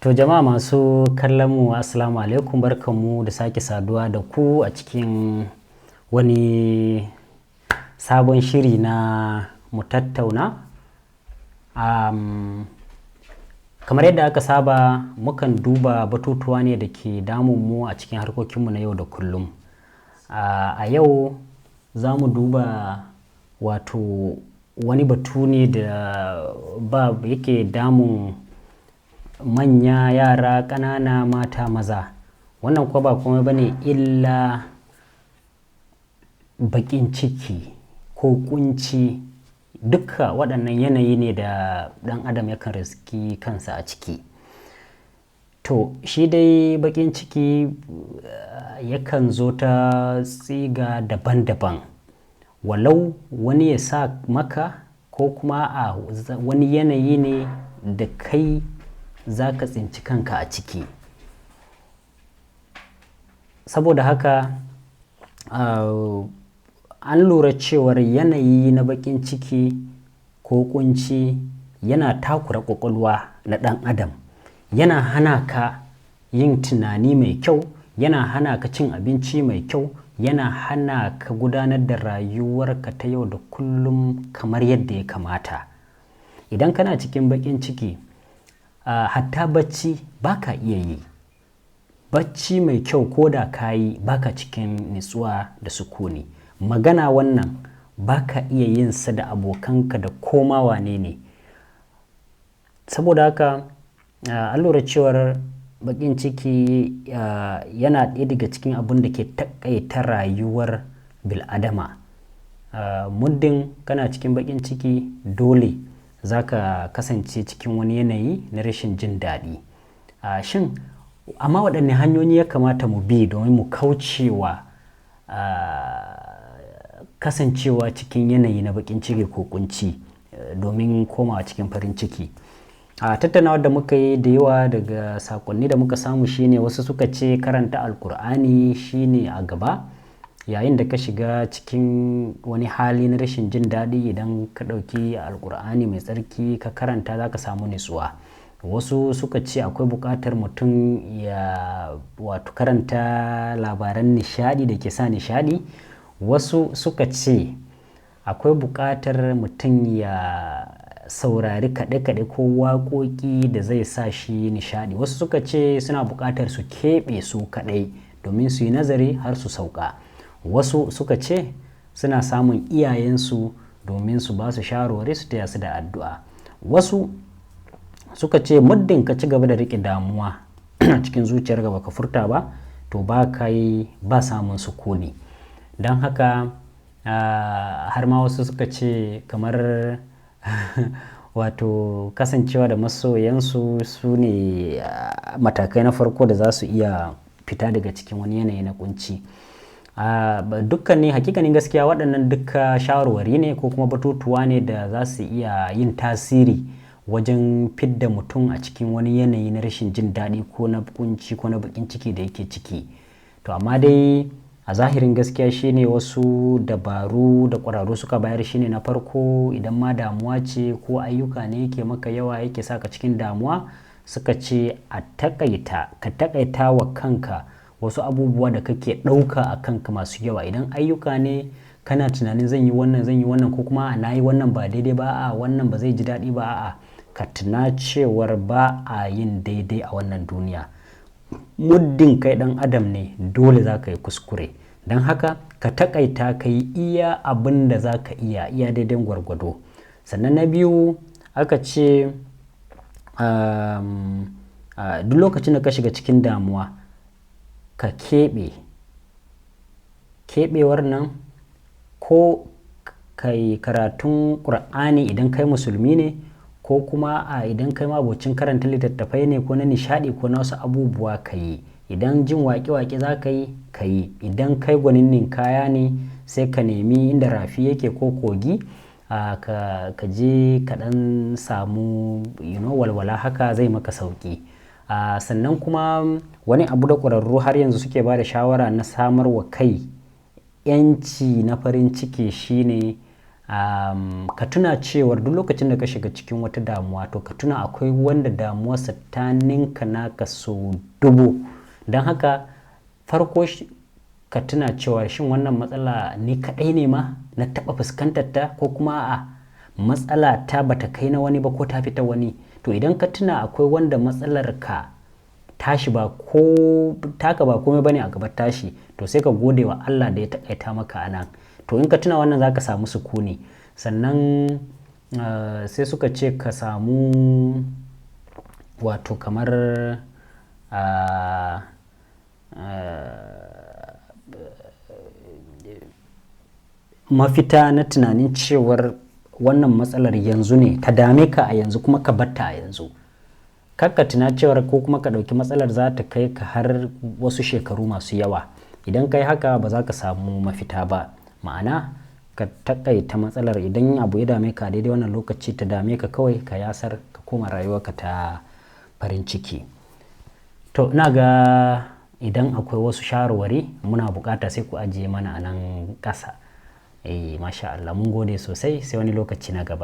To jama'a masu kallon mu assalamu alaikum, barkanmu da sake saduwa da ku a cikin wani sabon shiri na mu tattauna. Kamar yadda aka saba mukan duba batutuwa ne da ke damun mu a cikin harkokinmu na yau da kullum. A yau za mu duba wato wani batu ne da yake damun manya, yara, ƙanana, mata, maza. Wannan kuwa ba komai bane illa baƙin ciki ko ƙunci. Dukka waɗannan yanayi ne da ɗan adam yakan riski kansa a ciki. To shi dai baƙin ciki yakan zo ta siga daban-daban. Walau wani ya sa maka ko kuma a wani yanayi ne da kai za ka tsinci kanka a ciki. Saboda haka an lura cewar yanayi na baƙin ciki ko ƙunci yana takura ƙwaƙwalwa na ɗan adam. Yana hana ka yin tunani mai kyau, yana hana ka cin abinci mai kyau, yana hana ka gudanar da rayuwarka ta yau da kullum kamar yadda ya kamata. Idan kana cikin baƙin ciki, hatta bacci ba ka iya yi. Bacci mai kyau ko da ka yi ba ka cikin nutsuwa da sukuni. Magana wannan ba ka iya yin sa da abokanka da koma wane ne. Saboda haka an lura cewar baƙin ciki yana ɗaya daga cikin abin da ke taƙaita rayuwar bil'adama. Muddin kana cikin baƙin ciki dole za ka kasance cikin wani yanayi na rashin jin daɗi. Shin amma waɗanne hanyoyi ya kamata mu bi domin mu kaucewa kasancewa cikin yanayi na baƙin ciki ko ƙunci domin komawa cikin farin ciki? Tattaunawar da muka yi da yawa daga sakonni da muka samu shine wasu suka ce karanta Alkur'ani shine a gaba. Yayin da ka shiga cikin wani hali na rashin jin daɗi, idan ka ɗauki Alkur'ani mai tsarki ka karanta za ka samu nutsuwa. Wasu suka ce akwai buƙatar mutum ya wato karanta labaran nishaɗi da ke sa nishaɗi. Wasu suka ce akwai buƙatar mutum ya saurari kaɗe-kaɗe ko waƙoƙi da zai sa shi nishaɗi. Wasu suka ce suna buƙatar su keɓe su kaɗai domin su yi nazari har su sauka. Wasu suka ce suna samun iyayensu domin su ba su shawarwari, su taya su da addu'a. Wasu suka ce muddin ka ci gaba da riƙe damuwa cikin zuciyarka baka furta ba to ba samun sukuni. Don haka har ma wasu suka ce kamar wato kasancewa da masoyansu su ne matakai na farko da za su iya fita daga cikin wani yanayi na kunci. Hakikanin gaskiya waɗannan duka shawarwari ne ko kuma batutuwa ne da za su iya yin tasiri wajen fidda mutum a cikin wani yanayi na rashin jin daɗi ko na kunci ko na baƙin ciki da yake ciki. To amma dai a zahirin gaskiya shine wasu dabaru da ƙwararru suka bayar shine na farko, idan ma damuwa ce ko ayyuka ne yake maka yawa yake saka cikin damuwa, suka ce ka taƙaita wa kanka wasu abubuwa da kake ɗauka a kanka masu yawa. Idan ayyuka ne kana tunanin zan yi wannan ko kuma na yi wannan ba daidai ba, wannan ba zai ji daɗi ba, ka tuna cewar ba a yin daidai a wannan duniya. Muddin kai ɗan adam ne dole za ka yi kuskure. Don haka ka taƙaita ka yi iya abin da za ka iya daidai gwargwado. Sannan na biyu aka ce duk lokacin da ka shiga cikin damuwa ka keɓewar nan ko ka yi karatun ƙur'ani idan kai musulmi ne, ko kuma idan kai mabocin karanta littattafai ne ko na nishaɗi ko na wasu abubuwa ka yi. Idan jin waƙe-waƙe za ka yi, ka yi. Idan kai gwanin ninkaya ne sai ka nemi inda rafi yake ko kogi ka je ka ɗan samu walwala, haka zai maka sauƙi. Sannan kuma wani abu da ƙwararru har yanzu suke ba da shawara na samar wa kai 'yanci na farin ciki shine ka tuna cewar duk lokacin da ka shiga cikin wata damuwa to ka tuna akwai wanda damuwarsa ta ninka naka sau 1000. don haka farko ka tuna cewa shin wannan matsala ni kaɗai ne ma na taɓa fuskantar ta, ko kuma a matsala ta bata kai na wani ba ko ta fita wani. To idan ka tuna akwai wanda matsalar ka tashi ba ko taka ba komai bane a gaban tashi, to sai ka gode wa Allah da ya takaita maka anan. To in ka tuna wannan zaka samu sukuni. Sannan sai suka ce ka samu wato kamar mafita na tunanin cewar wannan matsalar yanzu ne ta dame ka a yanzu kuma ka batta a yanzu. Kakka tuna cewar ko kuma ka ɗauki matsalar za ta kai ka har wasu shekaru masu yawa. Idan ka yi haka ba za ka samu mafita ba. Ma'ana ka takaita matsalar, idan abu ya dame ka daidai wannan lokaci ta dame ka kawai ka yasar ka koma rayuwarka ta farin ciki. To ina ga idan akwai wasu shawarwari muna bukata sai ku ajiye mana a nan ƙasa. Masha Allah mun gode sosai, sai wani lokaci na gaba.